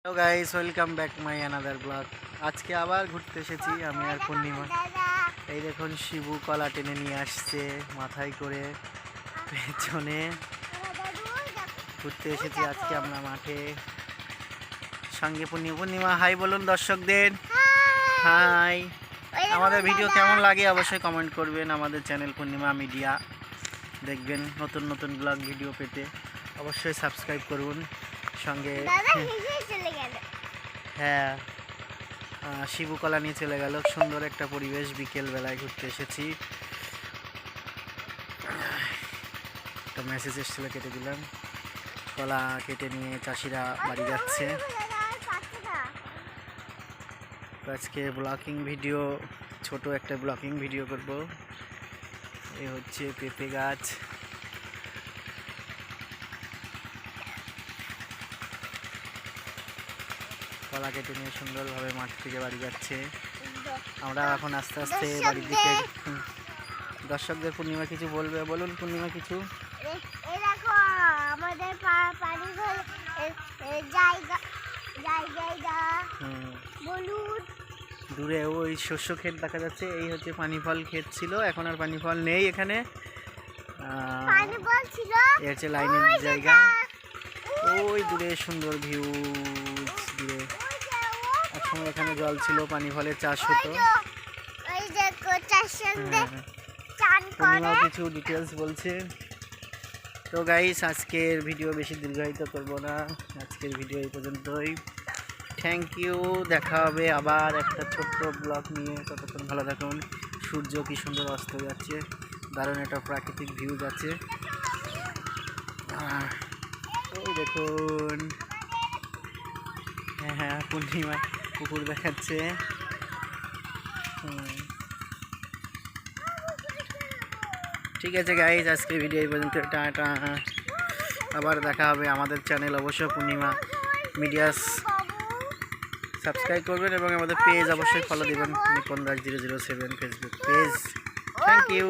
Hello guys, welcome back my another blog. আজকে আবার ঘুরতে এসেছি আমি আর পূর্ণিমা। এই দেখুন শিবু কলা টেনে নিয়ে আসছে মাথায় করে, পেছনে ঘুরতে এসেছি আজকে আমরা মাঠে। সঙ্গে পূর্ণিমা হাই বলুন দর্শকদের। হাই। আমাদের ভিডিও কেমন লাগে অবশ্যই কমেন্ট করবেন। আমাদের চ্যানেল পূর্ণিমা মিডিয়া দেখবেন, নতুন নতুন ব্লগ ভিডিও পেতে অবশ্যই সাবস্ক্রাইব করুন। সঙ্গে হ্যাঁ, শিবু কলা নিয়ে চলে গেল। সুন্দর একটা পরিবেশ, বিকেল বেলায় ঘুরতে এসেছি। একটা মেসেজ এসেছিল, কেটে দিলাম। কলা কেটে নিয়ে চাষিরা বাড়ি যাচ্ছে। আজকে ব্লগিং ভিডিও, ছোট একটা ব্লগিং ভিডিও করব। এই হচ্ছে পেঁপে গাছ। কলা কেটে নিয়ে সুন্দরভাবে মাঠ থেকে বাড়ি যাচ্ছে। আমরা এখন আস্তে আস্তে বাড়ির দিকে। দর্শকদের পূর্ণিমা কিছু বলবে, বলুন পূর্ণিমা কিছু। আমাদের পানি জায়গা বলুন। দূরে ওই শস্য ক্ষেত দেখা যাচ্ছে। এই হচ্ছে পানি ফল ক্ষেত ছিল, এখন আর পানি ফল নেই এখানে। এই হচ্ছে লাইনের জায়গা। ওই দূরে সুন্দর ভিউ। দূরে একসময় এখানে জল ছিল, পানি ফলের চাষ হতো। পূর্ণিমা কিছু ডিটেলস বলছে। তো গাইস, আজকের ভিডিও বেশি দীর্ঘায়িত করব না, আজকের ভিডিও এই পর্যন্তই। থ্যাংক ইউ, দেখা হবে আবার একটা ছোট্ট ব্লগ নিয়ে। ততক্ষণ ভালো থাকুন। সূর্য কি সুন্দর অস্ত যাচ্ছে, দারুণ একটা প্রাকৃতিক ভিউ যাচ্ছে। ওই দেখুন, হ্যাঁ পূর্ণিমা পুকুর দেখাচ্ছে। ঠিক আছে গাইজ, আজকে ভিডিও এই পর্যন্ত। টাটা, আবার দেখা হবে। আমাদের চ্যানেল অবশ্যই পূর্ণিমা মিডিয়াস সাবস্ক্রাইব করবেন এবং আমাদের পেজ অবশ্যই ফলো দিবেন, Nipon Raj 007 Facebook page. Thank you.